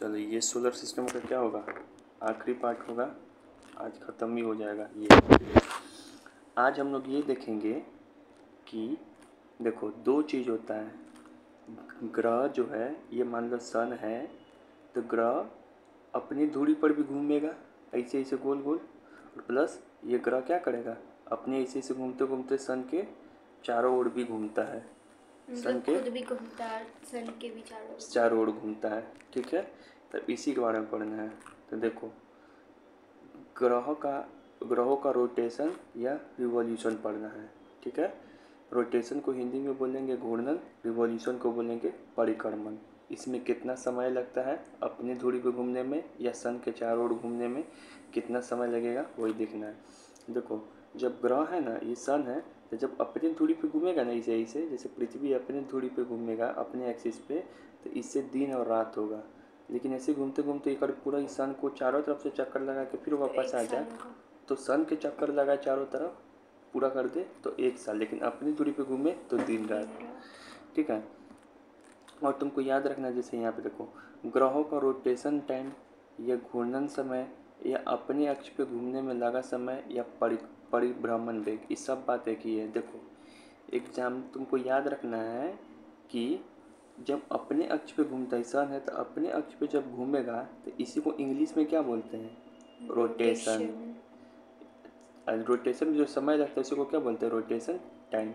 चलो ये solar system का क्या होगा, आखिरी पार्ट होगा, आज ख़त्म ही हो जाएगा ये। आज हम लोग ये देखेंगे कि देखो दो चीज़ होता है, ग्रह जो है ये मान लो सन है, तो ग्रह अपनी धुरी पर भी घूमेगा ऐसे ऐसे गोल गोल, और प्लस ये ग्रह क्या करेगा, अपने ऐसे ऐसे घूमते घूमते सन के चारों ओर भी घूमता है, सन के खुद भी घूमता है, सन के भी चारों ओर घूमता है। ठीक है, तब इसी के बारे में पढ़ना है। तो देखो ग्रहों का रोटेशन या रिवॉल्यूशन पढ़ना है। ठीक है, रोटेशन को हिंदी में बोलेंगे घूर्णन, रिवॉल्यूशन को बोलेंगे परिक्रमण। इसमें कितना समय लगता है अपनी धुरी पे घूमने में या सन के चारों ओर घूमने में कितना समय लगेगा वही देखना है। देखो जब ग्रह है ना, ये सन है, तो जब अपनी धुरी पे घूमेगा ना ऐसे ऐसे, जैसे पृथ्वी अपनी धुरी पे घूमेगा अपने एक्सिस पे, तो इससे दिन और रात होगा। लेकिन ऐसे घूमते घूमते एक पूरा इस सन को चारों तरफ से चक्कर लगा के फिर वापस आ जाए, तो सन के चक्कर लगा चारों तरफ पूरा कर दे तो 1 साल, लेकिन अपनी दूरी पे घूमे तो दिन रात। ठीक है, और तुमको याद रखना जैसे यहाँ पे देखो ग्रहों का रोटेशन टाइम या घूर्णन समय या अपने अक्ष पे घूमने में लगा समय या परिभ्रमण वेग, ये सब बात एक ही है। देखो एग्जाम तुमको याद रखना है कि जब अपने अक्ष पे घूमता है सन है, तो अपने अक्ष पे जब घूमेगा तो इसी को इंग्लिश में क्या बोलते हैं, रोटेशन। रोटेशन जो समय लगता है इसी को क्या बोलते हैं, रोटेशन टाइम।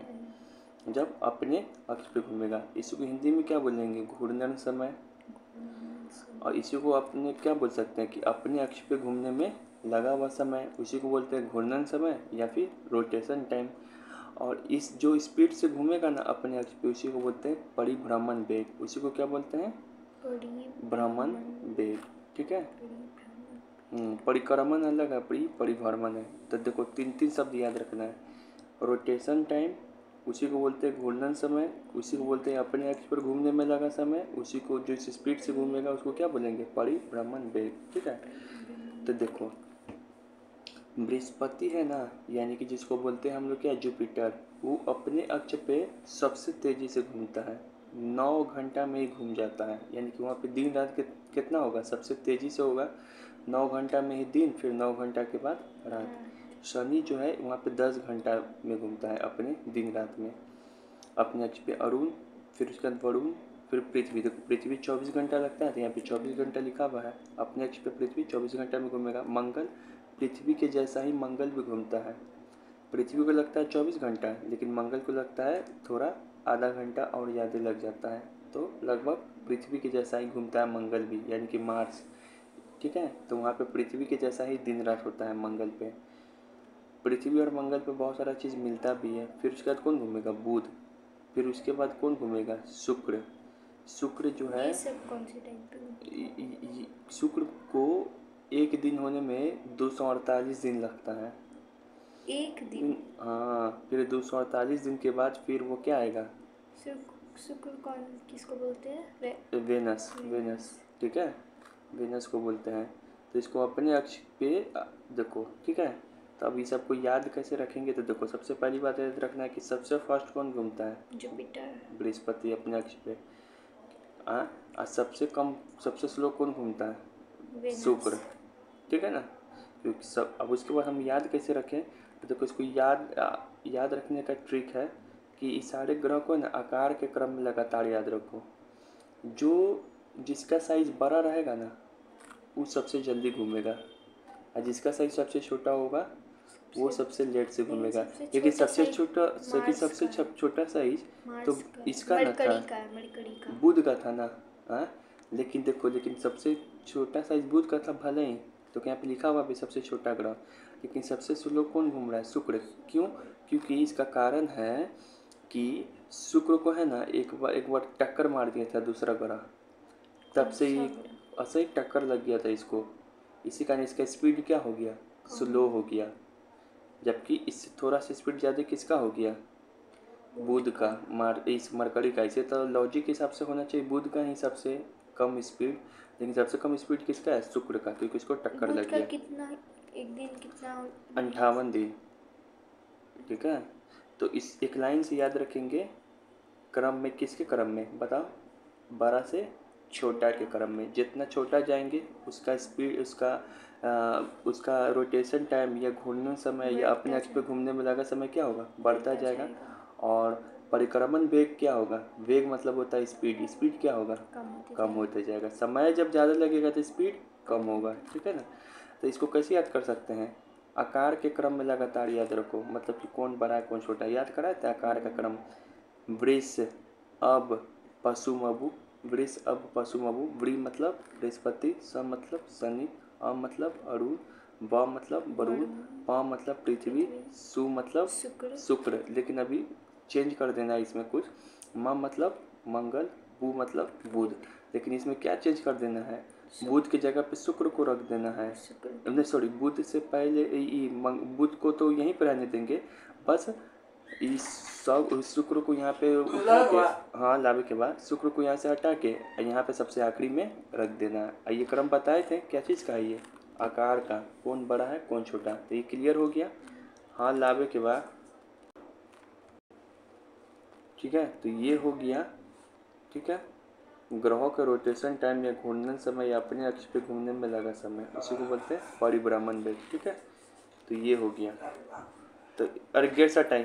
जब अपने अक्ष पे घूमेगा इसी को हिंदी में क्या बोलेंगे, घूर्णन समय। और इसी को अपने क्या बोल सकते हैं कि अपने अक्ष पे घूमने में लगा हुआ समय, उसी को बोलते हैं घूर्णन समय या फिर रोटेशन टाइम। और इस जो स्पीड से घूमेगा ना अपने अक्ष पे उसी को बोलते हैं परिभ्रमण वेग, उसी को क्या बोलते हैं, भ्रमण वेग। ठीक है, परिक्रमण अलग है, परिभ्रमण है। तो देखो 3 शब्द याद रखना है, रोटेशन टाइम उसी को बोलते हैं घूर्णन समय, उसी को बोलते हैं अपने अक्ष पर घूमने में लगा समय, उसी को जो इस स्पीड से घूमेगा उसको क्या बोलेंगे, परिभ्रमण वेग। ठीक है, तो देखो बृहस्पति है ना, यानी कि जिसको बोलते हैं हम लोग क्या, जुपिटर, वो अपने अक्ष पे सबसे तेज़ी से घूमता है, 9 घंटा में ही घूम जाता है। यानी कि वहाँ पे दिन रात कितना होगा, सबसे तेज़ी से होगा 9 घंटा में ही दिन, फिर 9 घंटा के बाद रात। शनि जो है वहाँ पे 10 घंटा में घूमता है अपने दिन रात में अपने अक्ष पे। अरुण, फिर उसके बाद वरुण, फिर पृथ्वी। देखो पृथ्वी 24 घंटा लगता है, तो यहाँ पे 24 घंटा लिखा हुआ है, अपने अक्ष पे पृथ्वी 24 घंटा में घूमेगा। मंगल, पृथ्वी के जैसा ही मंगल भी घूमता है, पृथ्वी को लगता है 24 घंटा, लेकिन मंगल को लगता है थोड़ा आधा घंटा और ज़्यादा लग जाता है, तो लगभग पृथ्वी के जैसा ही घूमता है मंगल भी, यानी कि मार्स। ठीक है, तो वहाँ पे पृथ्वी के जैसा ही दिन रात होता है मंगल पे। पृथ्वी और मंगल पे बहुत सारा चीज़ मिलता भी है। फिर उसके बाद कौन घूमेगा, बुध। फिर उसके बाद कौन घूमेगा, शुक्र। शुक्र जो है, ये सब कौन से टाइम पे, शुक्र को एक दिन होने में 248 दिन लगता है, एक दिन। हाँ, फिर 248 दिन के बाद फिर वो क्या आएगा, शुक्र कौन किसको बोलते हैं, वेनस। वेनस, ठीक है, वेनस को बोलते हैं। तो इसको अपने अक्ष पे देखो। ठीक है, तो अब ये सबको याद कैसे रखेंगे, तो देखो सबसे पहली बात याद रखना है कि सबसे फर्स्ट कौन घूमता है, जुपिटर, बृहस्पति अपने अक्ष पे। और सबसे स्लो कौन घूमता है, शुक्र। ठीक है ना, क्योंकि सब अब उसके बाद हम याद कैसे रखें, तो देखो इसको याद रखने का ट्रिक है कि इस सारे ग्रह को ना आकार के क्रम में लगातार याद रखो। जो जिसका साइज बड़ा रहेगा ना वो सबसे जल्दी घूमेगा, और जिसका साइज सबसे छोटा होगा वो सबसे लेट से घूमेगा। लेकिन सबसे छोटा साइज तो इसका ना था, बुध का था ना। हाँ, लेकिन देखो लेकिन सबसे छोटा साइज बुध का था भले ही, तो यहाँ पे लिखा हुआ भी सबसे छोटा ग्रह, लेकिन सबसे स्लो कौन घूम रहा है, शुक्र। क्यों, क्योंकि इसका कारण है कि शुक्र को है ना एक बार टक्कर मार दिया था दूसरा ग्रह, तब से ही ऐसा ही टक्कर लग गया था इसको, इसी कारण इसका स्पीड क्या हो गया, स्लो हो गया। जबकि इससे थोड़ा सा स्पीड ज़्यादा किसका हो गया, बुध का, इस मरकरी का। इसे तो लॉजिक के हिसाब से होना चाहिए बुध का ही सबसे कम स्पीड, लेकिन सबसे कम स्पीड किसका है, शुक्र का, क्योंकि इसको टक्कर लग गया। कितना, एक दिन कितना, 58 दिन। ठीक है, तो इस एक लाइन से याद रखेंगे, क्रम में, किसके क्रम में बताओ, 12 से छोटा के क्रम में। जितना छोटा जाएंगे उसका स्पीड उसका रोटेशन टाइम या घूमने समय या अपने अक्ष पे घूमने में लगा समय क्या होगा, बढ़ता जाएगा। और परिक्रमण वेग क्या होगा, वेग मतलब होता है स्पीड, स्पीड क्या होगा, कम होते जाएगा। समय जब ज़्यादा लगेगा तो स्पीड कम होगा, ठीक है ना। तो इसको कैसे याद कर सकते हैं, आकार के क्रम में लगातार याद रखो, मतलब कि कौन बड़ा है कौन छोटा, याद कराए थे आकार का क्रम। वृष अब पशु मबु, वृष अब पशु मबु, वृ मतलब बृहस्पति, स मतलब शनि, अ मतलब अरुण, ब मतलब वरुण, प मतलब पृथ्वी, सु मतलब शुक्र। लेकिन अभी चेंज कर देना है इसमें कुछ, म मतलब मंगल, बु मतलब बुध। लेकिन इसमें क्या चेंज कर देना है, बुध की जगह पे शुक्र को रख देना है। नहीं सॉरी, बुध से पहले बुध को तो यहीं पर रहने देंगे, बस इस सब शुक्र को यहाँ पे उठा के, हाँ लावे के बाद शुक्र को यहाँ से हटा के यहाँ पे सबसे आखिरी में रख देना है। ये क्रम बताए थे क्या चीज़ का है, ये आकार का, कौन बड़ा है कौन छोटा। तो ये क्लियर हो गया। हाँ लावे के बाद, ठीक है, तो ये हो गया, ठीक है। ग्रहों के रोटेशन टाइम या घूमने समय या अपने अक्ष पे घूमने में लगा समय, इसी को बोलते हैं परिभ्रमण वेग, ठीक है। तो ये हो गया। तो अर्घ्य सा टाइम,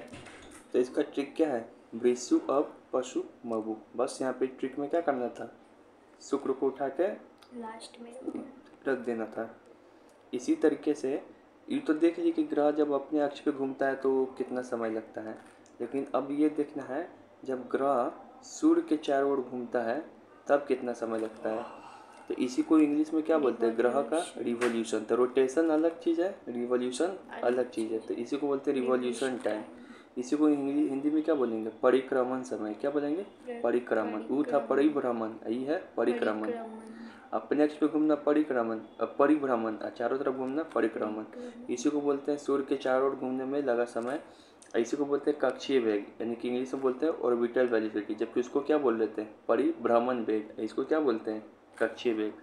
तो इसका ट्रिक क्या है, वृषु अब पशु मबु, बस यहाँ पे ट्रिक में क्या करना था, शुक्र को उठा के लास्ट में रख देना था। इसी तरीके से ये तो देख लीजिए कि ग्रह जब अपने अक्ष पे घूमता है तो कितना समय लगता है, लेकिन अब ये देखना है जब ग्रह सूर्य के चारों ओर घूमता है तब कितना समय लगता है। तो इसी को इंग्लिश में क्या बोलते हैं, ग्रह का रिवॉल्यूशन। तो रोटेशन अलग चीज़ है, रिवॉल्यूशन अलग चीज़ है, तो इसी को बोलते हैं रिवॉल्यूशन टाइम। इसी को हिंदी में क्या बोलेंगे, परिक्रमण समय। क्या बोलेंगे, परिक्रमण। ऊ था परिभ्रमण, यही है परिक्रमण। अपने अक्ष पे घूमना परिक्रमण, परिभ्रमण, चारों तरफ घूमना परिक्रमण। इसी को बोलते हैं सूर्य के चारों ओर घूमने में लगा समय। इसी को बोलते हैं कक्षीय वेग, यानी कि इंग्लिश में बोलते हैं ऑर्बिटल वेलोसिटी, जबकि उसको क्या बोल लेते हैं, परिभ्रमण वेग। इसको क्या बोलते हैं, कक्षीय वेग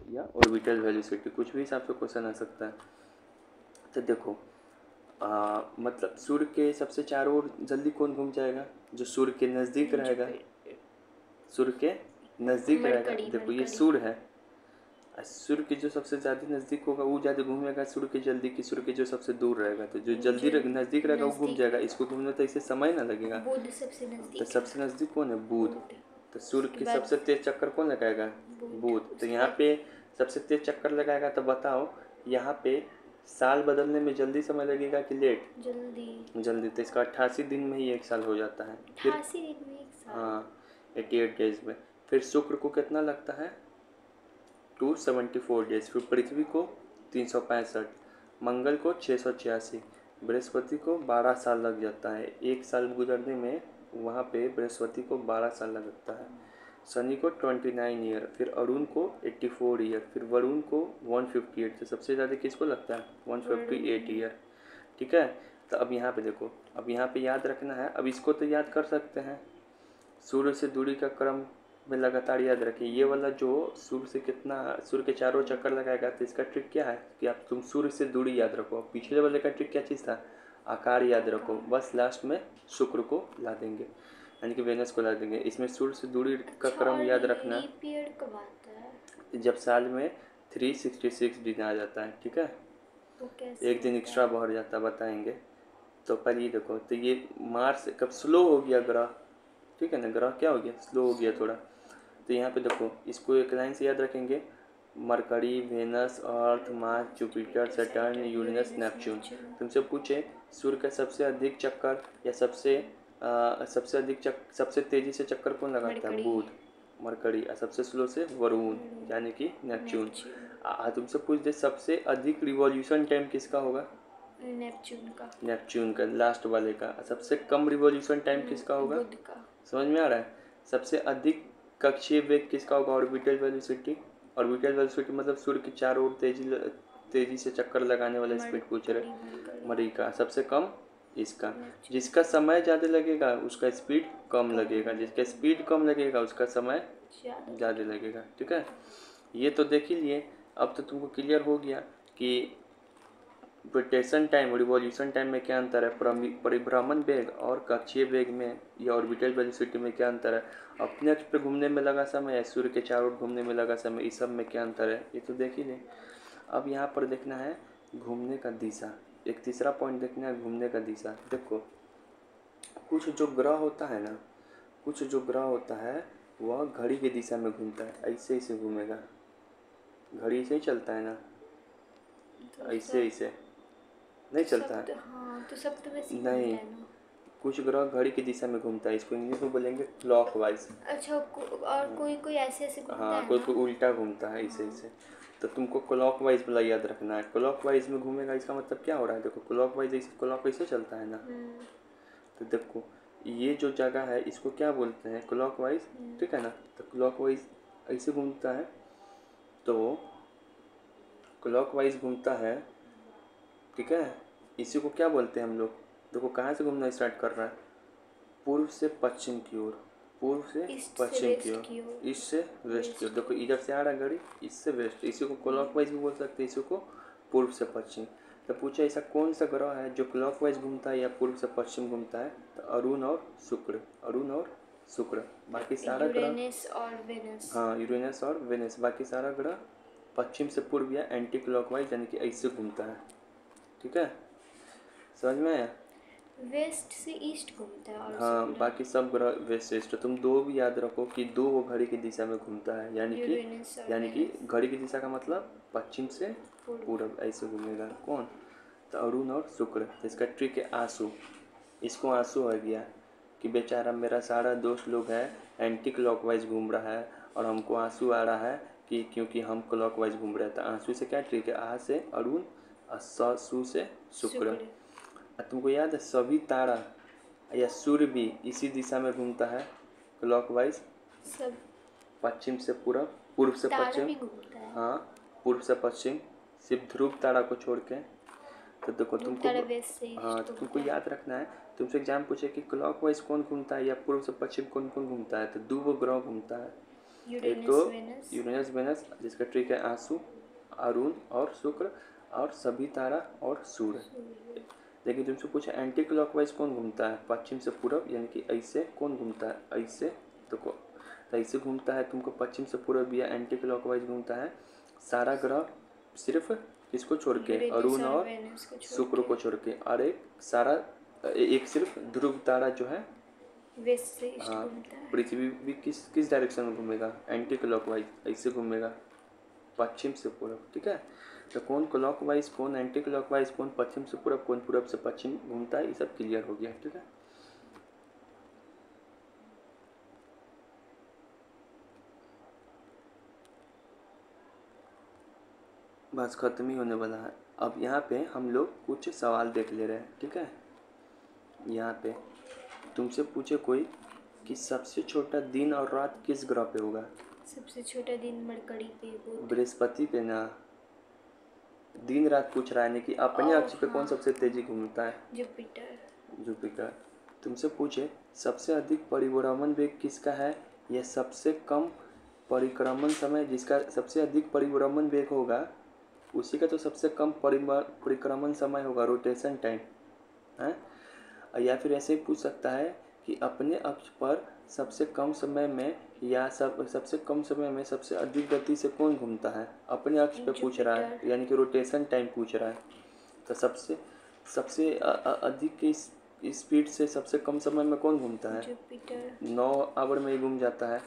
या ऑर्बिटल वेलोसिटी, कुछ भी हिसाब से क्वेश्चन आ सकता है। तो देखो मतलब सूर्य के सबसे चारों ओर जल्दी कौन घूम जाएगा, जो सूर्य के नज़दीक रहेगा, सूर्य के नज़दीक रहेगा। देखो ये सूर्य है, सूर्य के जो सबसे ज़्यादा नज़दीक होगा वो ज़्यादा घूमेगा सूर्य के जल्दी, कि सूर्य के जो सबसे दूर रहेगा, तो जो जल्दी नज़दीक रहेगा वो घूम जाएगा। इसको घूमने तो इसे समय ना लगेगा। बुध सबसे नजदीक, तो सबसे नज़दीक कौन है, बुध। तो सूर्य की सबसे तेज चक्कर कौन लगाएगा, बुध। तो यहाँ पे सबसे तेज चक्कर लगाएगा। तो बताओ यहाँ पे साल बदलने में जल्दी समय लगेगा कि लेट, जल्दी। तो इसका 88 दिन में ही एक साल हो जाता है। 88 दिन में एक साल, हाँ 88 डेज में। फिर शुक्र को कितना लगता है, 274 डेज। फिर पृथ्वी को 365, मंगल को 686, बृहस्पति को 12 साल लग जाता है। एक साल गुजरने में वहाँ पे बृहस्पति को 12 साल लगता है। शनि को 29 ईयर, फिर अरुण को 84 ईयर, फिर वरुण को 158। तो सबसे ज़्यादा किसको लगता है, 158 ईयर, ठीक है। तो अब यहाँ पे देखो, अब यहाँ पे याद रखना है। अब इसको तो याद कर सकते हैं, सूर्य से दूरी का क्रम में लगातार याद रखिए। ये वाला जो सूर्य से कितना, सूर्य के चारों चक्कर लगाएगा, तो इसका ट्रिक क्या है कि आप तुम सूर्य से दूरी याद रखो। पिछले वाले का ट्रिक क्या चीज़ था, आकार याद रखो। बस लास्ट में शुक्र को ला देंगे, यानी कि वेनस को ला देंगे। इसमें सूर्य से दूरी का क्रम याद रखना, पीरियड कब आता है, जब साल में 366 दिन आ जाता है, ठीक है। एक दिन एक्स्ट्रा बढ़ जाता है, बताएंगे। तो पहले ये देखो, तो ये मार्स कब स्लो हो गया ग्रह, ठीक है ना, ग्रह क्या हो गया, स्लो हो गया थोड़ा। तो यहाँ पे देखो, इसको एक लाइन से याद रखेंगे, Mercury, Venus, Earth, Mars, Jupiter, Saturn, Uranus, Neptune. तुमसे पूछे सूर्य का सबसे अधिक चक्कर या सबसे तेजी से चक्कर कौन लगाता है, बुध, मरकरी। सबसे स्लो से वरुण, यानी कि नेपच्यून। तुमसे पूछ दे सबसे अधिक रिवॉल्यूशन टाइम किसका होगा, नेपच्यून का, लास्ट वाले का। सबसे कम रिवॉल्यूशन टाइम किसका होगा, बुध का। समझ में आ रहा है। सबसे अधिक कक्षीय वेग किसका होगा, ऑर्बिटल वेलोसिटी। ऑर्बिटल वेलोसिटी मतलब सूर्य की चारों ओर तेजी से चक्कर लगाने वाला स्पीड पूछ रहे, मरी का। सबसे कम इसका, जिसका समय ज़्यादा लगेगा उसका स्पीड कम लगेगा, जिसका स्पीड कम लगेगा उसका समय ज़्यादा लगेगा, ठीक है। ये तो देख ही लिए। अब तो तुमको क्लियर हो गया कि रोटेशन टाइम, रिवॉल्यूशन टाइम में क्या अंतर है, परिभ्रमण वेग और कक्षीय वेग में या ऑर्बिटल वेलोसिटी में क्या अंतर है, अपने अक्ष पे घूमने में लगा समय या सूर्य के चारों ओर घूमने में लगा समय, इस सब में क्या अंतर है, ये तो देख ही नहीं। अब यहाँ पर देखना है घूमने का दिशा। एक तीसरा पॉइंट देखना है घूमने का दिशा। देखो कुछ जो ग्रह होता है ना, कुछ जो ग्रह होता है वह घड़ी की दिशा में घूमता है, ऐसे ऐसे घूमेगा, घड़ी ऐसे ही चलता है ना, तो ऐसे ऐसे नहीं चलता है। हाँ तो सब तो वैसे ही नहीं, घूमता है ना। कुछ ग्रह घड़ी की दिशा में घूमता है, इसको इंग्लिश में बोलेंगे क्लॉकवाइज। अच्छा और कोई कोई ऐसे ऐसे घूमता हाँ, है कोई ना। कोई उल्टा घूमता है ऐसे ऐसे। तो तुमको क्लॉकवाइज वाला याद रखना है। क्लॉकवाइज में घूमेगा इसका मतलब क्या हो रहा है, देखो क्लॉकवाइज ऐसे, क्लॉक ऐसे चलता है ना। तो देखो ये जो जगह है इसको क्या बोलते हैं, क्लॉकवाइज, ठीक है ना। तो क्लॉकवाइज ऐसे घूमता है, तो क्लॉकवाइज घूमता है, ठीक है। इसी को क्या बोलते हैं हम लोग, देखो कहाँ से घूमना स्टार्ट कर रहा है, पूर्व से पश्चिम की ओर, पूर्व से पश्चिम की ओर, ईस्ट से वेस्ट की ओर। देखो इधर से आ रहा घड़ी, ईस्ट से वेस्ट, इसी को क्लॉकवाइज भी बोल सकते हैं, इसी को पूर्व से पश्चिम। तो पूछा ऐसा कौन सा ग्रह है जो क्लॉकवाइज घूमता है या पूर्व से पश्चिम घूमता है, तो अरुण और शुक्र, अरुण और शुक्र। बाकी सारा ग्रह, यूरेनस और वेनस। हाँ यूरेनस और वेनस, बाकी सारा ग्रह पश्चिम से पूर्व या एंटी क्लॉकवाइज यानी कि ऐसे घूमता है, ठीक है, समझ में आया। वेस्ट से ईस्ट घूमता है और हाँ शुक्र बाकी सब ग्रह वैसे इष्ट। तुम दो भी याद रखो कि दो वो घड़ी की दिशा में घूमता है, यूरेनस और यानी कि वेनस। घड़ी की दिशा का मतलब पश्चिम से पूरब, ऐसे घूमेगा कौन, तो अरुण और शुक्र। तो इसका ट्रिक है आंसू, इसको आंसू हो गया कि बेचारा मेरा सारा दोस्त लोग है एंटी क्लॉकवाइज घूम रहा है और हमको आंसू आ रहा है कि क्योंकि हम क्लॉकवाइज घूम रहे हैं। तो आंसू से क्या ट्रिक है, आ से अरुण और सु से शुक्र। और तुमको याद है सभी तारा या सूर्य भी इसी दिशा में घूमता है क्लॉकवाइज, सब पश्चिम से पूरब, पूर्व से तारा पश्चिम, भी घूमता है। हाँ पूर्व से पश्चिम, सिर्फ ध्रुव तारा को छोड़ के। तो देखो ध्रुव तुमको, तारा वेस्ट से हाँ ईस्ट तो तुमको घूमता है। याद रखना है, तुमसे एग्जाम पूछे कि क्लॉकवाइज कौन घूमता है या पूर्व से पश्चिम कौन कौन घूमता है, तो दो वो ग्रह घूमता है, एक तो यूरेनस वेनस। यूरेनस वेनस जिसका ट्रिक है आंसू, अरुण और शुक्र, और सभी तारा और सूर्य। लेकिन तुमसे पूछा एंटी क्लॉकवाइज कौन घूमता है, पश्चिम से पूरब यानी कि ऐसे कौन घूमता है, ऐसे देखो तो ऐसे घूमता है, तुमको पश्चिम से पूरब या एंटी क्लॉकवाइज घूमता है सारा ग्रह, सिर्फ इसको छोड़ के अरुण और शुक्र को छोड़ के, और एक सारा एक सिर्फ ध्रुव तारा जो है वेस्ट से ईस्ट हाँ घूमता है। पृथ्वी भी किस डायरेक्शन में घूमेगा, एंटी क्लॉकवाइज ऐसे घूमेगा पश्चिम से पूरब, ठीक है। तो कौन क्लॉकवाइज कौन एंटी क्लॉकवाइज, कौन पश्चिम से पूरब कौन पूरब से पश्चिम घूमता है, ये सब क्लियर हो गया, ठीक है। बस खत्म ही होने वाला है। अब यहाँ पे हम लोग कुछ सवाल देख ले रहे हैं, ठीक है। यहाँ पे तुमसे पूछे कोई कि सबसे छोटा दिन और रात किस ग्रह पे होगा, सबसे छोटा दिन मरकरी पे, बुध। बृहस्पति पे ना, दिन रात पूछ रहा है कि अपने अक्ष पे कौन सबसे तेजी घूमता है, जुपिटर। जुपिटर। तुमसे पूछे सबसे अधिक परिभ्रमण वेग किसका है या सबसे कम परिक्रमण समय, जिसका सबसे अधिक परिभ्रमण वेग होगा उसी का तो सबसे कम परिक्रमण समय होगा, रोटेशन टाइम है। या फिर ऐसे ही पूछ सकता है कि अपने अक्ष पर सबसे कम समय में या सबसे कम समय में सबसे अधिक गति से कौन घूमता है, अपने अक्ष पे पूछ रहा है, यानी कि रोटेशन टाइम पूछ रहा है। तो सबसे सबसे अधिक की स्पीड से सबसे कम समय में कौन घूमता है, जुपिटर। 9 आवर में ही घूम जाता है,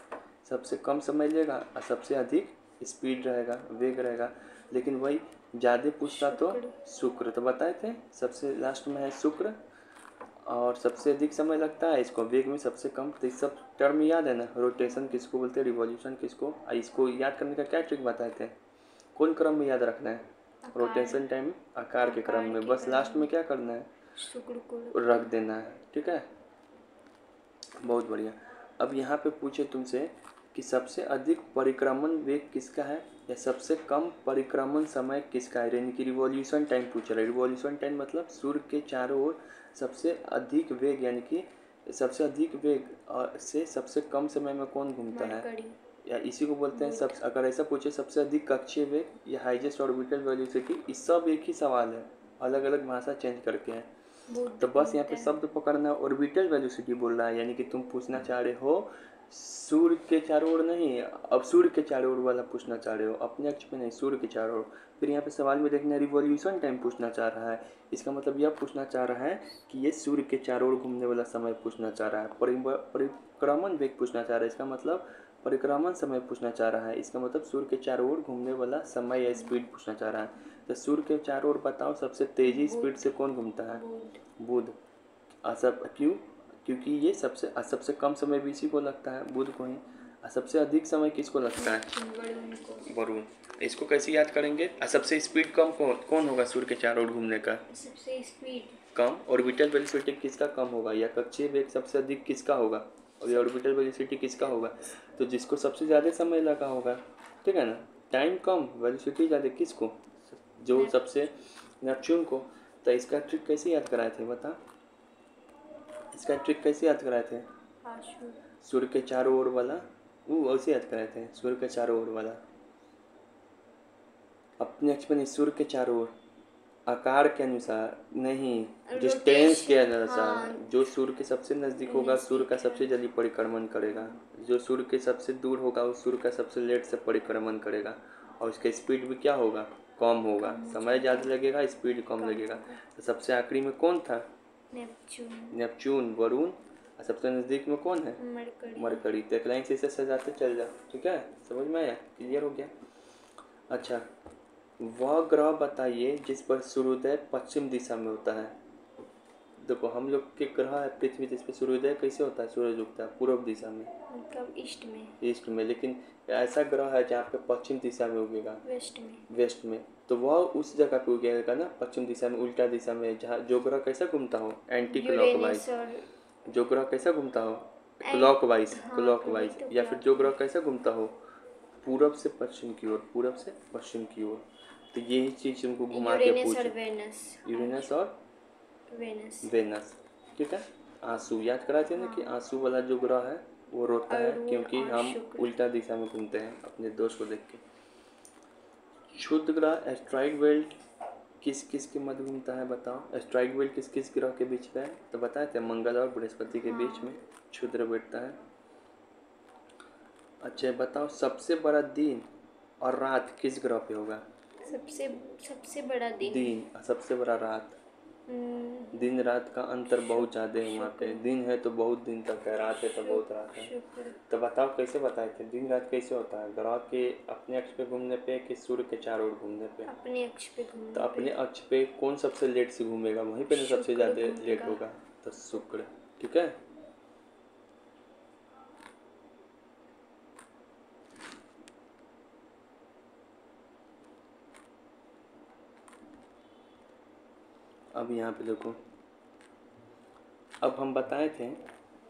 सबसे कम समय लेगा और सबसे अधिक स्पीड रहेगा, वेग रहेगा। लेकिन वही ज़्यादा पूछता तो शुक्र, तो बताए थे सबसे लास्ट में है शुक्र और सबसे अधिक समय लगता है इसको, वेग में सबसे कम। तो इस सब टर्म याद है ना, रोटेशन किसको बोलते हैं, रिवॉल्यूशन किसको, इसको याद करने का क्या ट्रिक बताए थे, कौन क्रम में याद रखना है, रोटेशन टाइम आकार के क्रम में, बस लास्ट में क्या करना है, शुक्र को रख देना है, ठीक है। बहुत बढ़िया। अब यहाँ पे पूछे तुमसे कि सबसे अधिक परिक्रमण वेग किसका है या सबसे कम परिक्रमण समय किसका है, यानी कि रिवॉल्यूशन टाइम पूछ रहा है। रिवॉल्यूशन टाइम मतलब सूर्य के चारों ओर सबसे अधिक वेग, यानी कि सबसे अधिक वेग और से सबसे कम समय में कौन घूमता है, या इसी को बोलते हैं अगर ऐसा पूछे सबसे अधिक कक्षीय वेग या हाईएस्ट ऑर्बिटल वेलोसिटी, इस सब एक ही सवाल है, अलग अलग भाषा चेंज करके हैं। बुध तो बस यहाँ पे घूमता है। शब्द पकड़ना, ऑर्बिटल वेलोसिटी बोल रहा है, यानी कि तुम पूछना चाह रहे हो सूर्य के चारों ओर नहीं, अब सूर्य के चारों ओर वाला पूछना चाह रहे हो, अपने अक्ष पे नहीं, सूर्य के चारों ओर। फिर यहाँ पे सवाल में देखना रिवॉल्यूशन टाइम पूछना चाह रहा है, इसका मतलब यह पूछना चाह रहा है कि ये सूर्य के चारों ओर घूमने वाला समय पूछना चाह रहा है। परिक्रमण वेग पूछना चाह रहा है, इसका मतलब परिक्रमण समय पूछना चाह रहा है, इसका मतलब सूर्य के चारों ओर घूमने वाला समय या स्पीड पूछना चाह रहा है। तो सूर्य के चारों ओर बताओ सबसे तेजी स्पीड से कौन घूमता है? बुध। सब क्यों? क्योंकि ये सबसे कम समय भी इसी को लगता है, बुध को ही। सबसे अधिक समय किसको लगता है? वरुण। इसको कैसे याद करेंगे? सबसे स्पीड कम कौन होगा सूर्य के चारों ओर घूमने का? सबसे स्पीड कम। ऑर्बिटल वेलोसिटी किसका कम होगा, या कक्षीय वेग सबसे अधिक किसका होगा, और ये ऑर्बिटल वेलोसिटी किसका होगा? तो जिसको सबसे ज़्यादा समय लगा होगा, ठीक है ना। टाइम कम, वेलोसिटी ज़्यादा, किसको? जो सबसे नेपच्यून को। तो इसका ट्रिक कैसे याद कराए थे बता? इसका ट्रिक कैसे याद कराए थे? सूर्य के चारों ओर वाला, वो वैसे याद कराए थे, सूर्य के चारों ओर वाला। अपने अक्ष में नहीं, सूर्य के चारों ओर, आकार के अनुसार नहीं, डिस्टेंस के अनुसार। जो सूर्य के सबसे नज़दीक होगा सूर्य का सबसे जल्दी परिक्रमण करेगा, जो सूर्य के सबसे दूर होगा वो सूर्य का सबसे लेट से परिक्रमण करेगा, और उसका स्पीड भी क्या होगा? कम होगा। समय ज़्यादा लगेगा, स्पीड कम लगेगा। तो सबसे आखिरी में कौन था? नेपच्यून, वरुण। और सबसे नज़दीक में कौन है? मरकरी। तो एक लाइन से इसे सजाते चल जाओ, ठीक है? समझ में आया? क्लियर हो गया? अच्छा, वह ग्रह बताइए जिस पर सूर्योदय पश्चिम दिशा में होता है। देखो हम लोग के ग्रह है पृथ्वी, जिस पर सूर्योदय कैसे होता है? सूरज उगता है पूर्व दिशा में, मतलब ईस्ट में। लेकिन ऐसा ग्रह है जहाँ पे पश्चिम दिशा में उगेगा, वेस्ट में। तो वह उस जगह पे उगेगा ना, पश्चिम दिशा में, उल्टा दिशा में, जहाँ जो ग्रह कैसा घूमता हो? Anti clockwise. जो ग्रह कैसा घूमता हो? क्लॉकवाइज। या फिर जो ग्रह कैसा घूमता हो? पूरब से पश्चिम की ओर, पूरब से पश्चिम की ओर। तो यही चीज तुमको घुमा के पूछे, यूरेनस और वेनस, ठीक है। आंसू याद कराए थे ना कि आंसू वाला जो ग्रह है वो रोता है क्योंकि हम उल्टा दिशा में घूमते हैं अपने दोस्त को देख के। क्षुद्र ग्रह एस्ट्रॉइड बेल्ट किस किस के मध्य घूमता है बताओ? एस्ट्रॉइड बेल्ट किस किस ग्रह के बीच में है? तो बताए थे मंगल और बृहस्पति के बीच में क्षुद्र बैठता है। अच्छा बताओ, सबसे बड़ा दिन और रात किस ग्रह पे होगा? सबसे बड़ा दिन और सबसे बड़ा रात। दिन रात का अंतर बहुत ज़्यादा है वहाँ पे। दिन है तो बहुत दिन तक है, रात है तो बहुत रात है। तो बताओ कैसे बताए थे? दिन रात कैसे होता है? ग्रह के अपने अक्ष पे घूमने पे कि सूर्य के चारों ओर घूमने पे? अपने अक्ष पे घूमने। तो अपने अक्ष पे कौन सबसे लेट से घूमेगा? वहीं पे ना सबसे ज़्यादा लेट होगा, तो शुक्र, ठीक है। अब यहाँ पे देखो, अब हम बताए थे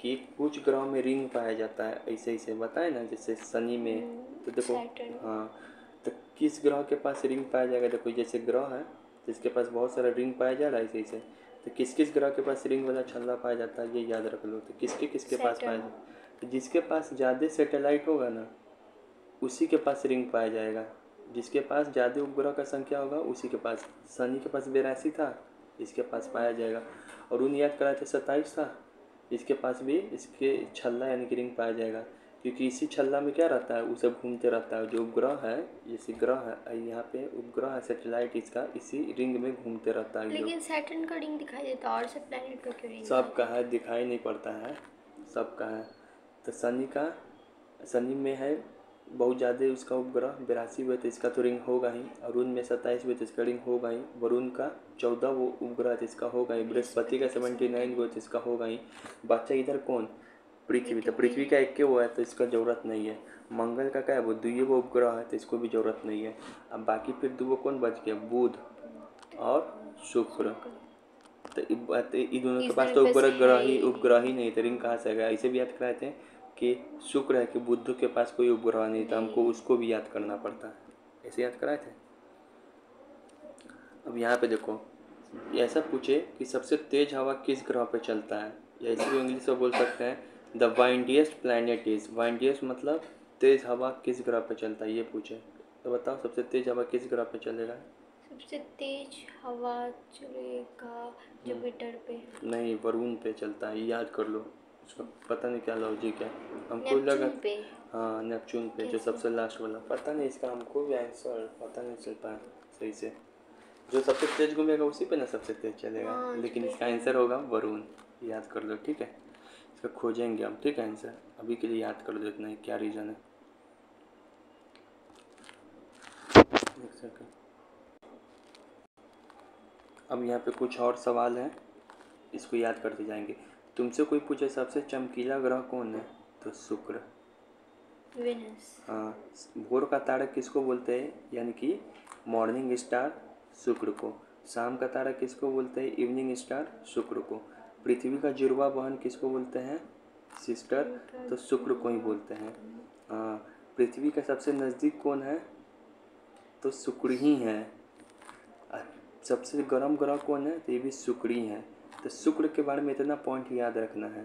कि कुछ ग्रहों में रिंग पाया जाता है, ऐसे ऐसे बताए ना, जैसे शनि में। तो देखो हाँ, तो किस ग्रह के पास रिंग पाया जाएगा? देखो जैसे ग्रह है जिसके पास बहुत सारा रिंग पाया जा रहा है ऐसे ऐसे, तो किस किस ग्रह के पास रिंग वाला छल्ला पाया जाता है ये याद रख लो। तो किसके किसके पास पाया जाता है? तो जिसके पास ज़्यादा सैटेलाइट होगा ना उसी के पास रिंग पाया जाएगा। जिसके पास ज़्यादा उपग्रह का संख्या होगा उसी के पास। शनि के पास 82 था, इसके पास पाया जाएगा। और उन याद कराए थे 27 था, इसके पास भी इसके छल्ला यानी कि रिंग पाया जाएगा, क्योंकि इसी छल्ला में क्या रहता है? वो सब घूमते रहता है। जो उपग्रह है, जैसे ग्रह है यहाँ पे उपग्रह है सैटेलाइट, इसका इसी रिंग में घूमते रहता है। लेकिन सैटर्न का रिंग दिखाई देता है और सब प्लैनेट का क्यों रिंग? सबका है, दिखाई नहीं पड़ता है, सबका है। तो शनि में है बहुत ज़्यादा उसका उपग्रह 82 हुए तो इसका तो रिंग होगा ही। अरुण में 27 हुए तो इसका रिंग होगा ही। वरुण का 14 वो उपग्रह तो इसका होगा ही। बृहस्पति का 79 हुए तो इसका होगा ही। बच्चा इधर कौन? पृथ्वी। तो पृथ्वी का 1 वो है तो इसका ज़रूरत नहीं है। मंगल का क्या है? वो 2 वो उपग्रह है तो इसको भी ज़रूरत नहीं है। अब बाकी फिर 2 कौन बच गया? बुध और शुक्र। तो इन दोनों के पास तो उपग्रह ही नहीं, तो रिंग कहाँ से आएगा? ऐसे भी याद कराए थे कि शुक्र है कि बुध के पास कोई उपग्रह नहीं था, हमको उसको भी याद करना पड़ता है। ऐसे याद कराए थे। अब यहाँ पे देखो, ऐसा पूछे कि सबसे तेज हवा किस ग्रह पे चलता है, या इसे भी इंग्लिश में बोल सकते हैं द वाइंडिएस्ट प्लैनेट इज। वाइंडिएस्ट मतलब तेज हवा किस ग्रह पे चलता है ये पूछे, तो बताओ सबसे तेज हवा किस ग्रह पे चलेगा? सबसे तेज हवा चलेगा जुपिटर पे। नहीं, वरुण पे चलता है, याद कर लो। उसका पता नहीं क्या लॉजिक है, हमको लगा। नेपच्यून पे। हाँ, नेपच्यून पे, जो कैसे? सबसे लास्ट वाला। पता नहीं, इसका हमको भी आंसर पता नहीं चल पाया सही से। जो सबसे तेज घूमेगा उसी पे ना सबसे तेज चलेगा, हाँ, लेकिन इसका जुपिटर। आंसर होगा वरुण। याद कर लो, ठीक है। इसका खोजेंगे हम, ठीक है। आंसर अभी के लिए याद कर लो इतना ही, क्या रीज़न है। एक सेकंड। अब यहाँ पे कुछ और सवाल हैं, इसको याद करते जाएंगे। तुमसे कोई पूछे सबसे चमकीला ग्रह कौन है, तो शुक्र। वेनस। हाँ, भोर का तारा किसको बोलते हैं, यानी कि मॉर्निंग स्टार, शुक्र को। शाम का तारा किसको बोलते हैं, इवनिंग स्टार, शुक्र को। पृथ्वी का जुड़वा बहन किसको बोलते हैं, सिस्टर, तो शुक्र को ही बोलते हैं। हाँ, पृथ्वी का सबसे नज़दीक कौन है, तो शुक्र ही है। सबसे गर्म ग्रह कौन है, तो ये भी शुक्र ही है। तो शुक्र के बारे में इतना पॉइंट याद रखना है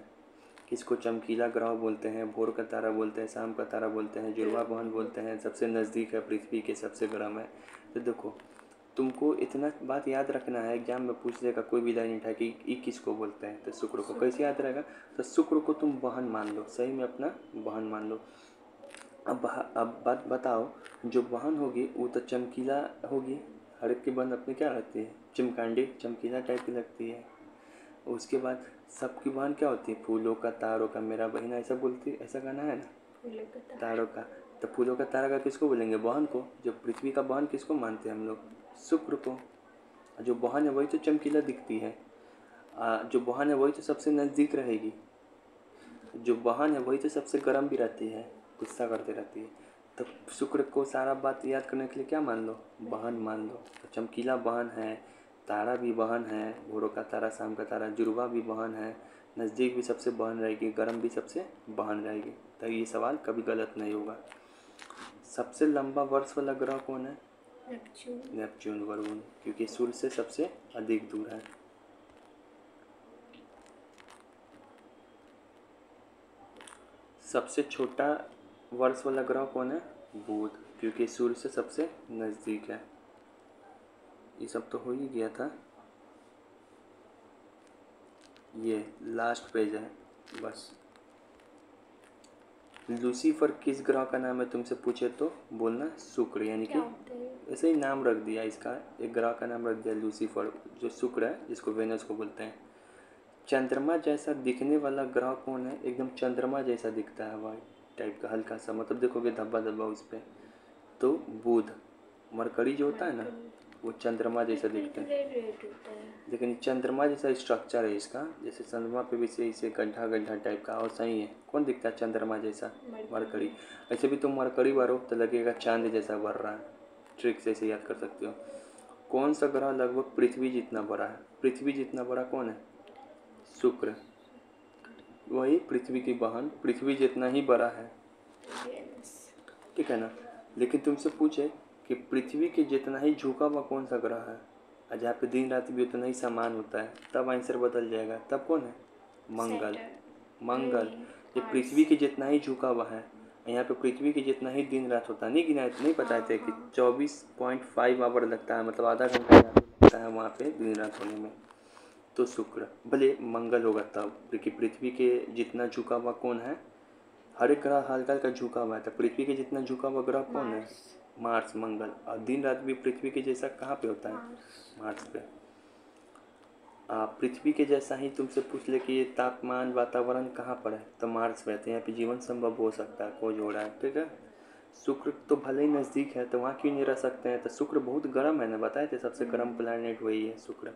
कि इसको चमकीला ग्रह बोलते हैं, भोर का तारा बोलते हैं, शाम का तारा बोलते हैं, जुड़वा बहन बोलते हैं, सबसे नज़दीक है पृथ्वी के, सबसे गर्म है। तो देखो, तुमको इतना बात याद रखना है, एग्जाम में पूछ देगा कोई भी लाइन उठा कि ये किसको बोलते हैं, तो शुक्र को। कैसे याद रहेगा, तो शुक्र को तुम बहन मान लो, सही में अपना बहन मान लो। अब बात बताओ, जो बहन होगी वो तो चमकीला होगी। हर एक की बहन अपनी क्या लगती है, चमकांडी, चमकीला टाइप की लगती है। उसके बाद सबकी बहन क्या होती है, फूलों का तारों का मेरा बहिना, ऐसा बोलती, ऐसा गाना है ना, फूलों का तारा। तारों का। तो फूलों का तारा का किसको बोलेंगे, बहन को। जो पृथ्वी का बहन किसको मानते हैं हम लोग, शुक्र को। जो बहन है वही तो चमकीला दिखती है। जो बहन है वही तो सबसे नज़दीक रहेगी। जो बहन है वही तो सबसे गर्म भी रहती है, गुस्सा करती रहती है। तो शुक्र को सारा बात याद करने के लिए क्या मान लो, बहन मान लो। तो चमकीला बहन है, तारा भी बहन है, भोरों का तारा, शाम का तारा, जुड़वा भी बहन है, नज़दीक भी सबसे बहन रहेगी, गर्म भी सबसे बहन रहेगी। तो ये सवाल कभी गलत नहीं होगा। सबसे लंबा वर्ष वाला ग्रह कौन है, नेपच्यून। नेपच्यून, वरुण, क्योंकि सूर्य से सबसे अधिक दूर है। सबसे छोटा वर्ष वाला ग्रह कौन है, बुध, क्योंकि सूर्य से सबसे नज़दीक है। ये सब तो हो ही गया था। ये लास्ट पेज है बस। लूसीफर किस ग्रह का नाम है, तुमसे पूछे तो बोलना शुक्र, यानी कि क्या होता है? ऐसे ही नाम रख दिया इसका, एक ग्रह का नाम रख दिया लूसीफर, जो शुक्र है, जिसको वेनस को बोलते हैं। चंद्रमा जैसा दिखने वाला ग्रह कौन है, एकदम चंद्रमा जैसा दिखता है, वाइट टाइप का हल्का सा, मतलब देखोगे धब्बा धब्बा उस पर, तो बुध। मरकरी जो होता है ना, वो चंद्रमा जैसा दिखता है, रेड होता है। लेकिन चंद्रमा जैसा स्ट्रक्चर है इसका, जैसे चंद्रमा पे भी से इसे गड्ढा गड्ढा टाइप का, और सही है। कौन दिखता है चंद्रमा जैसा, मरकरी। ऐसे भी तुम मरकरी बारो तो लगेगा चांद जैसा बढ़ रहा है, ट्रिक से इसे याद कर सकते हो। कौन सा ग्रह लगभग पृथ्वी जितना बड़ा है, पृथ्वी जितना बड़ा कौन है, शुक्र। वही पृथ्वी की बहन, पृथ्वी जितना ही बड़ा है, वेनस। ठीक है ना। लेकिन तुमसे पूछे कि पृथ्वी के जितना ही झुका हुआ कौन सा ग्रह है, और जहाँ पे दिन रात भी उतना ही समान होता है, तब आंसर बदल जाएगा। तब कौन है, मंगल। मंगल, ये पृथ्वी के जितना ही झुका हुआ है, यहाँ पे पृथ्वी के जितना ही दिन रात होता है। नहीं गिनाए, नहीं बताए थे कि 24.5 आवर लगता है, मतलब आधा घंटा लगता है वहाँ पे दिन रात होने में। तो शुक्र, भले मंगल होगा तब, क्योंकि पृथ्वी के जितना झुका हुआ कौन है, हर एक ग्रह हल्का हल्का झुका हुआ है। तो पृथ्वी के जितना झुका हुआ ग्रह कौन है, मार्स, मंगल। और दिन रात भी पृथ्वी के जैसा कहाँ पे होता है, मार्स पे। पृथ्वी के जैसा ही तुमसे पूछ ले कि ये तापमान वातावरण कहाँ पर है, तो मार्स पे है, तो यहाँ पे जीवन संभव हो सकता है, खोज हो रहा है, ठीक है। शुक्र तो भले ही नज़दीक है, तो वहाँ क्यों नहीं रह सकते हैं, तो शुक्र बहुत गर्म है ना, बताए थे सबसे गर्म प्लैनेट वही है शुक्र।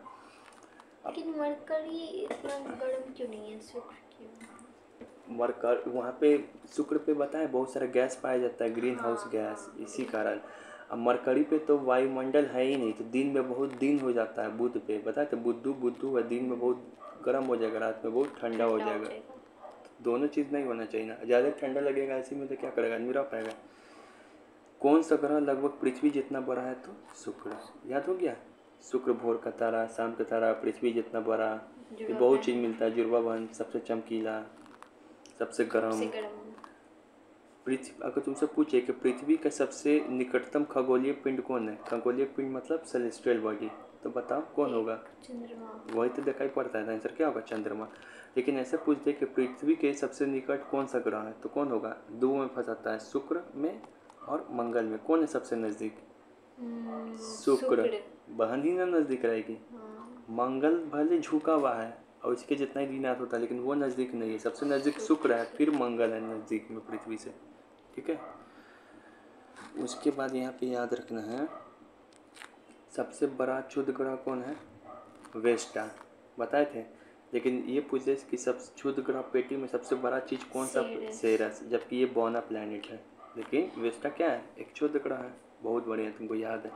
लेकिन मरकरी इतना गर्म क्यों नहीं है, शुक्र क्यों? मरकर वहाँ पे शुक्र पे बताएं बहुत सारा गैस पाया जाता है, ग्रीन हाउस गैस, इसी कारण। अब मरकरी पे तो वायुमंडल है ही नहीं, तो दिन में बहुत दिन हो जाता है। बुध पे बताए तो बुद्धू बुद्धू है, दिन में बहुत गर्म हो जाएगा, रात में बहुत ठंडा हो जाएगा। दोनों चीज़ नहीं होना चाहिए ना, ज़्यादा ठंडा लगेगा ऐसे में तो क्या करेगा, आदमी रह पाएगा। कौन सा ग्रह लगभग पृथ्वी जितना बड़ा है, तो शुक्र। याद हो गया, शुक्र भोर का तारा, शाम का तारा, पृथ्वी जितना बड़ा, ये बहुत चीज़ मिलता है। जुड़वा बहन सबसे चमकीला, सबसे गर्म। पृथ्वी, अगर तुमसे पूछे कि पृथ्वी का सबसे निकटतम खगोलीय पिंड कौन है, खगोलीय पिंड मतलब सेलेस्टियल बॉडी, तो बताओ कौन होगा? चंद्रमा। वही तो दिखाई पड़ता है, आंसर क्या होगा? चंद्रमा। लेकिन ऐसे पूछ दे कि पृथ्वी के सबसे निकट कौन सा ग्रह है, तो कौन होगा? दो में फंसाता है, शुक्र में और मंगल में। कौन है सबसे नज़दीक? शुक्र। बहन ही ना नज़दीक रहेगी। मंगल भले झुका हुआ है और इसके जितना ही दिनात होता है, लेकिन वो नज़दीक नहीं है। सबसे नज़दीक शुक्र है, फिर मंगल है नज़दीक में पृथ्वी से। ठीक है। उसके बाद यहाँ पे याद रखना है, सबसे बड़ा क्षुद्र ग्रह कौन है? वेस्टा, बताए थे। लेकिन ये पूछे कि सब क्षुद्र ग्रह पेटी में सबसे बड़ा चीज़ कौन सा? सेरस, जबकि ये बौना प्लैनेट है। लेकिन वेस्टा क्या है? एक क्षुद्र ग्रह है। बहुत बढ़िया, तुमको याद है।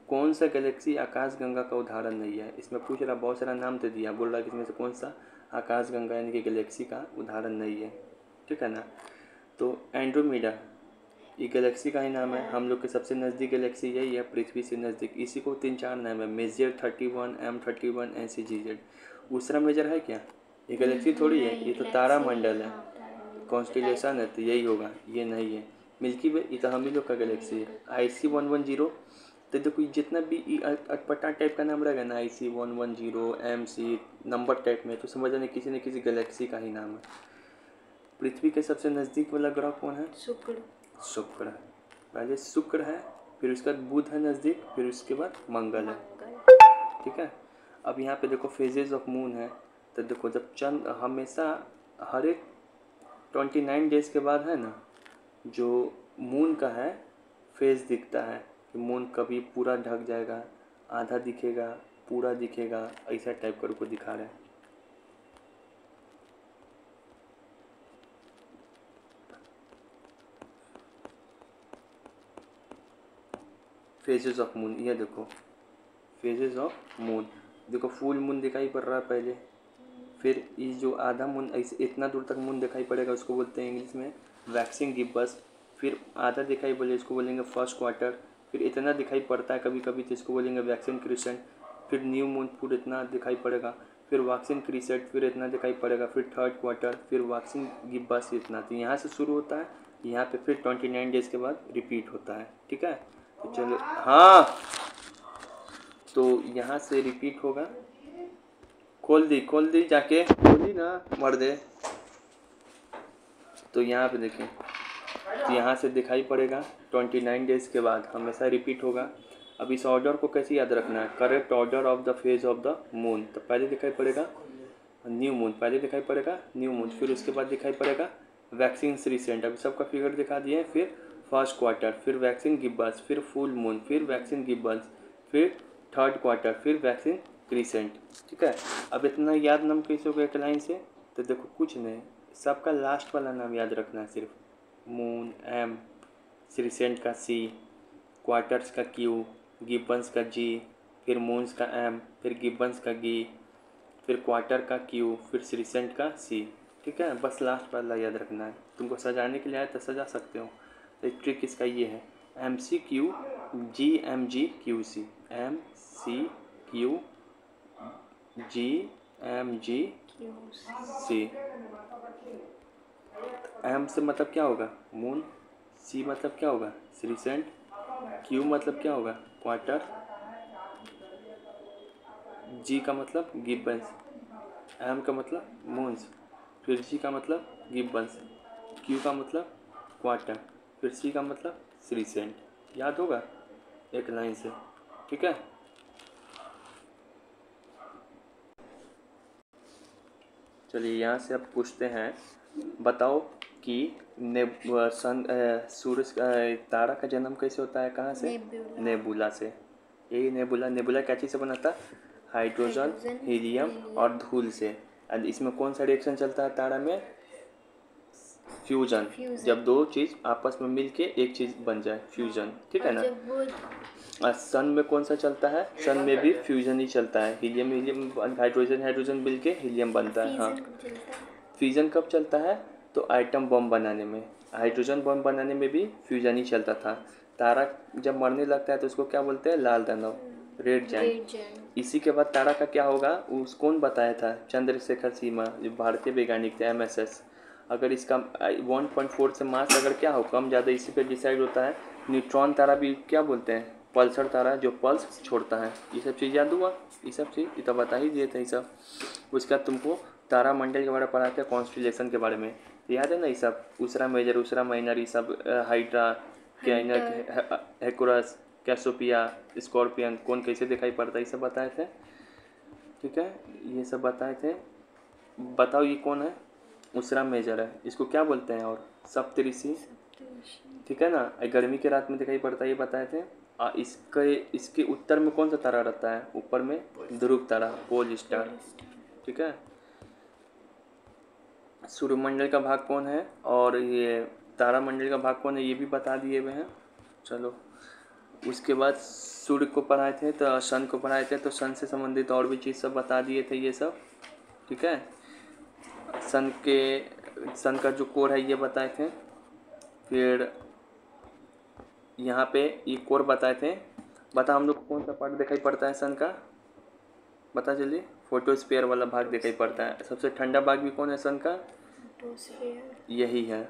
कौन सा गैलेक्सी आकाशगंगा का उदाहरण नहीं है? इसमें पूछ रहा, बहुत सारा नाम दे दिया, बोल रहा कि इसमें से कौन सा आकाशगंगा यानी कि गैलेक्सी का उदाहरण नहीं है। ठीक है ना? तो एंड्रोमेडा, ये गैलेक्सी का ही नाम है। हम लोग के सबसे नज़दीक गैलेक्सी यही है, पृथ्वी से नज़दीक। इसी को 3-4 नाम है, मेजर 31, M31, NCGZ। दूसरा मेजर है क्या? ये गैलेक्सी थोड़ी है, ये तो तारा मंडल है, कॉन्स्टिलेशन है, तो यही होगा। ये नहीं है। मिल्की वे, ये तो हम ही लोग का गैलेक्सी है। IC110, तो देखो जितना भी अटपटा टाइप का नाम रहेगा ना, IC110, MC नंबर टाइप में, तो समझ नहीं किसी न किसी गैलेक्सी का ही नाम है। पृथ्वी के सबसे नज़दीक वाला ग्रह कौन है? शुक्र। शुक्र। पहले शुक्र है, फिर उसके बाद बुध है नज़दीक, फिर उसके बाद मंगल है। ठीक है। अब यहाँ पे देखो फेजेस ऑफ मून है, तो देखो जब चंद्र हमेशा हर एक 29 डेज के बाद है ना, जो मून का है फेज दिखता है कि मून कभी पूरा ढक जाएगा, आधा दिखेगा, पूरा दिखेगा, ऐसा टाइप कर को दिखा रहा है। फेजेस ऑफ मून, ये देखो फेजेस ऑफ मून। देखो फुल मून दिखाई पड़ रहा है पहले, फिर ये जो आधा मून ऐसे इतना दूर तक मून दिखाई पड़ेगा उसको बोलते हैं इंग्लिश में वैक्सिंग गिब्बस। फिर आधा दिखाई बोले इसको बोलेंगे फर्स्ट क्वार्टर। फिर इतना दिखाई पड़ता है कभी कभी तो इसको बोलेंगे वैक्सिंग क्रिसेंट। फिर न्यू मून पूरा इतना दिखाई पड़ेगा, फिर वैक्सिंग क्रिसेंट, फिर इतना दिखाई पड़ेगा, फिर थर्ड क्वार्टर, फिर वैक्सिंग गिब्बस इतना। तो यहाँ से शुरू होता है, यहाँ पे फिर 29 डेज के बाद रिपीट होता है। ठीक है, तो चलो हाँ, तो यहाँ से रिपीट होगा। खोल दी जाके, खोली ना मर दे। तो यहाँ पे देखें, तो यहाँ से दिखाई पड़ेगा 29 डेज के बाद, हमेशा रिपीट होगा। अब इस ऑर्डर को कैसे याद रखना है? Correct order of the phase of the moon. तो पहले दिखाई पड़ेगा न्यू मून, पहले दिखाई पड़ेगा न्यू मून, फिर उसके बाद दिखाई पड़ेगा वैक्सिंग रिसेंट। अभी सबका फिगर दिखा दिए। फिर फर्स्ट क्वार्टर, फिर वैक्सिंग गिब्बस, फिर फुल मून, फिर वैक्सिंग गिब्बस, फिर थर्ड क्वार्टर, फिर वैक्सिंग क्रिसेंट। ठीक है। अब इतना याद नाम कैसे होगा एक लाइन से? तो देखो कुछ नहीं, सबका लास्ट वाला नाम याद रखना है सिर्फ। मून M, क्रिसेंट का C, क्वार्टर्स का Q, गिब्बन्स का G, फिर मून्स का M, फिर गिब्बन्स का G, फिर क्वार्टर का Q, फिर क्रिसेंट का C। ठीक है, बस लास्ट वाला याद रखना है। तुमको सजाने के लिए आया तो सजा सकते हो। तो ट्रिक इसका ये है, MCQ GMGQC, MCQ GMGC। M से मतलब क्या होगा? मून। C मतलब क्या होगा? क्रिसेंट। Q मतलब क्या होगा? क्वार्टर। G का मतलब गिब्बन्स। M का मतलब मून्स। फिर G का मतलब गिब्बन्स। Q का मतलब क्वार्टर। फिर C का मतलब क्रिसेंट। याद होगा एक लाइन से। ठीक है। चलिए यहाँ से अब पूछते हैं, बताओ कि सूरज तारा का जन्म कैसे होता है? कहाँ से? नेबुला से। यही नेबुला क्या चीज़ से बना था? हाइड्रोजन, हीलियम और धूल से। और इसमें कौन सा रिएक्शन चलता है तारा में? फ्यूजन। जब दो चीज़ आपस में मिलके एक चीज़ बन जाए, फ्यूजन। ठीक है ना? सन में कौन सा चलता है? सन में भी फ्यूजन ही चलता है। हीलियम हाइड्रोजन मिलके हीलियम बनता है। हाँ, फ्यूजन कब चलता है? तो आइटम बम बनाने में, हाइड्रोजन बम बनाने में भी फ्यूजन ही चलता था। तारा जब मरने लगता है तो उसको क्या बोलते हैं? लाल दानव, रेड जायंट। इसी के बाद तारा का क्या होगा उस कौन बताया था? चंद्रशेखर सीमा, जो भारतीय वैज्ञानिक थे, MSS। अगर इसका 1.4 से मास अगर क्या हो कम ज़्यादा इसी पे डिसाइड होता है। न्यूट्रॉन तारा भी क्या बोलते हैं, पल्सर तारा जो पल्स छोड़ता है। ये सब चीज़ याद हुआ, ये सब चीज़ ये तो बता ही दिए थे ये सब। उसके बाद तुमको तारामंडल के बारे में पढ़ाते हैं, कॉन्स्टिलेशन के बारे में याद है ना ये सब, दूसरा मेजर दूसरा माइनर ये सब, हाइड्रा कैनक हेकुरस कैसोपिया स्कॉर्पियन कौन कैसे दिखाई पड़ता है ये सब बताए थे। ठीक है, ये सब बताए थे। बताओ ये कौन है, दूसरा मेजर है, इसको क्या बोलते हैं, और सप्तऋषि। ठीक है ना, गर्मी के रात में दिखाई पड़ता है ये बताए थे। इसके उत्तर में कौन सा तारा रहता है, ऊपर में ध्रुव तारा पोल स्टार। ठीक है, सूर्यमंडल का भाग कौन है और ये तारामंडल का भाग कौन है ये भी बता दिए हुए हैं। चलो उसके बाद सूर्य को पढ़ाए थे, तो सन को पढ़ाए थे, तो सन से संबंधित और भी चीज़ सब बता दिए थे ये सब। ठीक है, सन का जो कोर है ये बताए थे। फिर यहाँ पे ये कोर बताए थे। बता हम लोग को कौन सा पार्ट दिखाई पड़ता है सन का, बता जल्दी। फोटोस्फीयर वाला भाग दिखाई पड़ता है। सबसे ठंडा भाग भी कौन है सन का, यही है।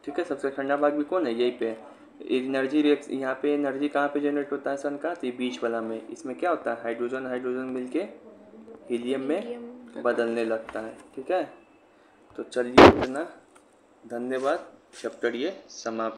ठीक है, सबसे ठंडा भाग भी कौन है, यही पे एनर्जी रिएक्ट। यहाँ पे एनर्जी कहाँ पे जनरेट होता है सन का, तो बीच वाला में। इसमें क्या होता है, हाइड्रोजन हाइड्रोजन मिलके हीलियम में बदलने लगता है। ठीक है, तो चलिए इतना, धन्यवाद, चैप्टर ये समाप्त।